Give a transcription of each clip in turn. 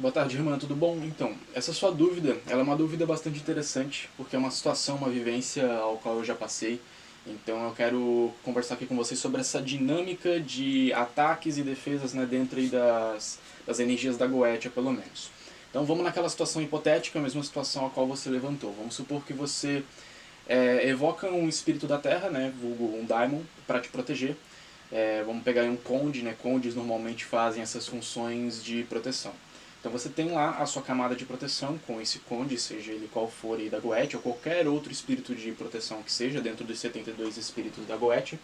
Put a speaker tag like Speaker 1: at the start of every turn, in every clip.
Speaker 1: Boa tarde, irmã, tudo bom? Então, essa sua dúvida, ela é uma dúvida bastante interessante, porque é uma situação, uma vivência ao qual eu já passei. Então eu quero conversar aqui com vocês sobre essa dinâmica de ataques e defesas, né, dentro aí das energias da Goetia, pelo menos. Então vamos naquela situação hipotética, a mesma situação a qual você levantou. Vamos supor que você evoca um espírito da Terra, né, vulgo um Daimon, para te proteger. Vamos pegar aí um Conde, né? Condes normalmente fazem essas funções de proteção. Então você tem lá a sua camada de proteção com esse Conde, seja ele qual for aí da Goetia, ou qualquer outro espírito de proteção que seja, dentro dos 72 espíritos da Goetia.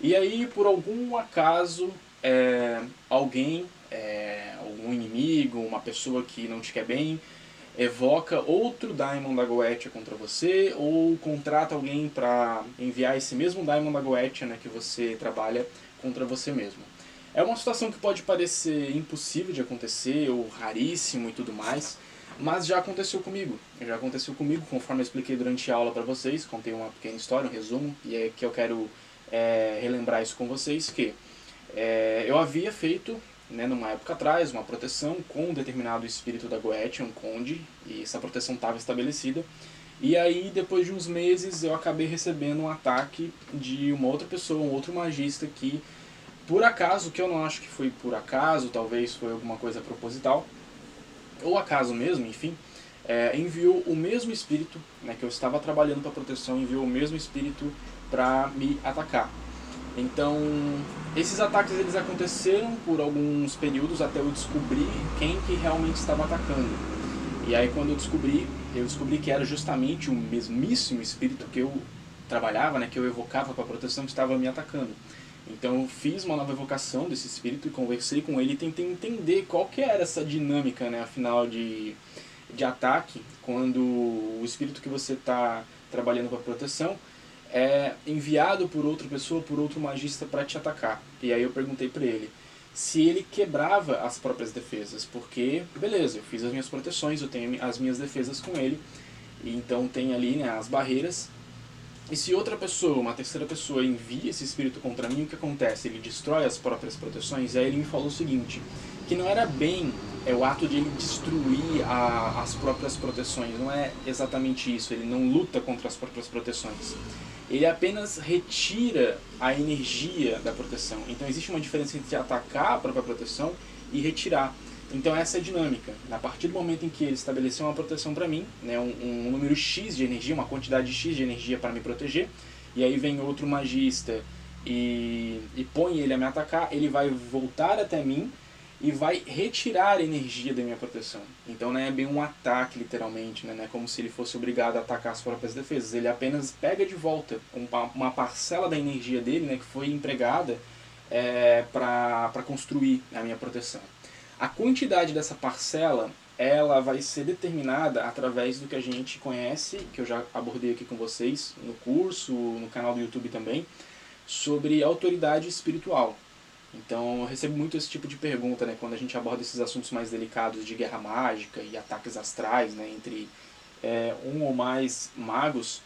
Speaker 1: E aí, por algum acaso, alguém, algum inimigo, uma pessoa que não te quer bem, evoca outro Daimon da Goetia contra você, ou contrata alguém para enviar esse mesmo Daimon da Goetia, né, que você trabalha, contra você mesmo. É uma situação que pode parecer impossível de acontecer, ou raríssimo e tudo mais, mas já aconteceu comigo. Já aconteceu comigo, conforme eu expliquei durante a aula para vocês, contei uma pequena história, um resumo, e é que eu quero relembrar isso com vocês, que eu havia feito, né, numa época atrás, uma proteção com um determinado espírito da Goetia, um conde, e essa proteção estava estabelecida. E aí, depois de uns meses, eu acabei recebendo um ataque de uma outra pessoa, um outro magista que, por acaso, que eu não acho que foi por acaso, talvez foi alguma coisa proposital, ou acaso mesmo, enfim, enviou o mesmo espírito, né, que eu estava trabalhando para proteção, enviou o mesmo espírito para me atacar. Então, esses ataques eles aconteceram por alguns períodos até eu descobrir quem que realmente estava atacando. E aí quando eu descobri que era justamente o mesmíssimo espírito que eu trabalhava, né, que eu evocava para proteção, que estava me atacando. Então eu fiz uma nova evocação desse espírito e conversei com ele e tentei entender qual que era essa dinâmica, né, afinal de ataque, quando o espírito que você está trabalhando para proteção é enviado por outra pessoa, por outro magista para te atacar. E aí eu perguntei para ele se ele quebrava as próprias defesas, porque, beleza, eu fiz as minhas proteções, eu tenho as minhas defesas com ele, e então tem ali, né, as barreiras. E se outra pessoa, uma terceira pessoa, envia esse espírito contra mim, o que acontece? Ele destrói as próprias proteções. E aí ele me falou o seguinte, que não era bem o ato de ele destruir as próprias proteções, não é exatamente isso, ele não luta contra as próprias proteções. Ele apenas retira a energia da proteção. Então existe uma diferença entre atacar a própria proteção e retirar. Então essa é a dinâmica. A partir do momento em que ele estabeleceu uma proteção para mim, né, um número X de energia, uma quantidade X de energia para me proteger, e aí vem outro magista e põe ele a me atacar, ele vai voltar até mim e vai retirar a energia da minha proteção. Então não é bem um ataque, literalmente, né? Não é como se ele fosse obrigado a atacar as próprias defesas. Ele apenas pega de volta uma parcela da energia dele, né, que foi empregada para construir a minha proteção. A quantidade dessa parcela, ela vai ser determinada através do que a gente conhece, que eu já abordei aqui com vocês no curso, no canal do YouTube também, sobre autoridade espiritual. Então eu recebo muito esse tipo de pergunta, né, quando a gente aborda esses assuntos mais delicados de guerra mágica e ataques astrais, né, entre um ou mais magos.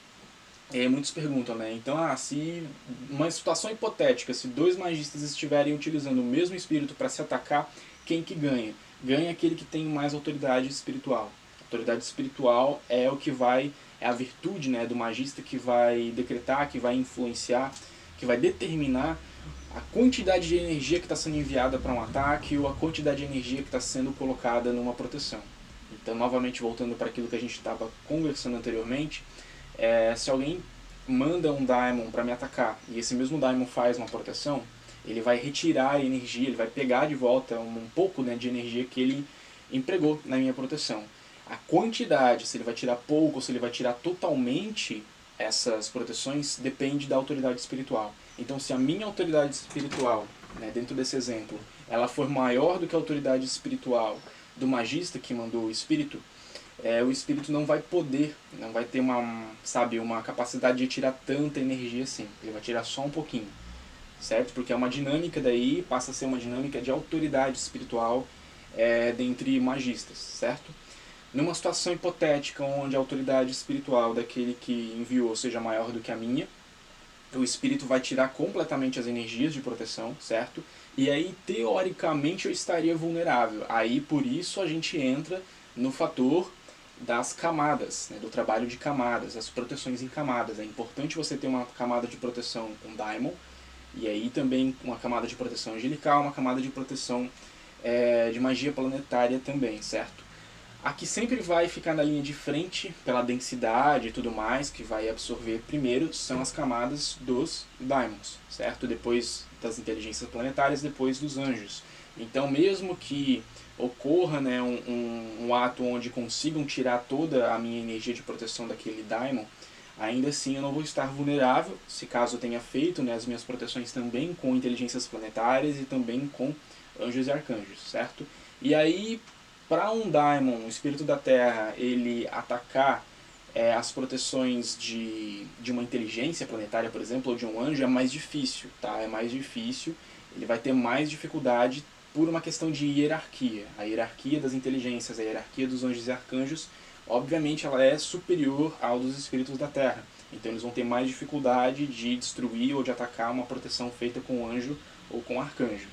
Speaker 1: Muitos perguntam, né, então se uma situação hipotética, se dois magistas estiverem utilizando o mesmo espírito para se atacar, quem que ganha? Ganha aquele que tem mais autoridade espiritual. A autoridade espiritual é o que vai, é a virtude, né, do magista que vai decretar, que vai influenciar, que vai determinar a quantidade de energia que está sendo enviada para um ataque ou a quantidade de energia que está sendo colocada numa proteção. Então, novamente, voltando para aquilo que a gente estava conversando anteriormente, se alguém manda um Daimon para me atacar e esse mesmo Daimon faz uma proteção, ele vai retirar a energia, ele vai pegar de volta um pouco, né, de energia que ele empregou na minha proteção. A quantidade, se ele vai tirar pouco ou se ele vai tirar totalmente essas proteções, depende da autoridade espiritual. Então, se a minha autoridade espiritual, né, dentro desse exemplo, ela for maior do que a autoridade espiritual do magista que mandou o espírito não vai poder, não vai ter uma capacidade de tirar tanta energia assim. Ele vai tirar só um pouquinho, certo? Porque é uma dinâmica daí, passa a ser uma dinâmica de autoridade espiritual dentre magistas, certo? Numa situação hipotética onde a autoridade espiritual daquele que enviou seja maior do que a minha, o espírito vai tirar completamente as energias de proteção, certo? E aí, teoricamente, eu estaria vulnerável. Aí, por isso, a gente entra no fator das camadas, né, do trabalho de camadas, as proteções em camadas. É importante você ter uma camada de proteção com Daimon, e aí também uma camada de proteção angelical, uma camada de proteção de magia planetária também, certo? A que sempre vai ficar na linha de frente, pela densidade e tudo mais, que vai absorver primeiro, são as camadas dos Daimons, certo? Depois das inteligências planetárias, depois dos anjos. Então, mesmo que ocorra, né, um ato onde consigam tirar toda a minha energia de proteção daquele Daimon, ainda assim eu não vou estar vulnerável, se caso eu tenha feito, né, as minhas proteções também com inteligências planetárias e também com anjos e arcanjos, certo? E aí, para um Daimon, o espírito da Terra, ele atacar as proteções de uma inteligência planetária, por exemplo, ou de um anjo, é mais difícil, tá? É mais difícil, ele vai ter mais dificuldade por uma questão de hierarquia. A hierarquia das inteligências, a hierarquia dos anjos e arcanjos, obviamente ela é superior ao dos espíritos da Terra. Então eles vão ter mais dificuldade de destruir ou de atacar uma proteção feita com anjo ou com arcanjo.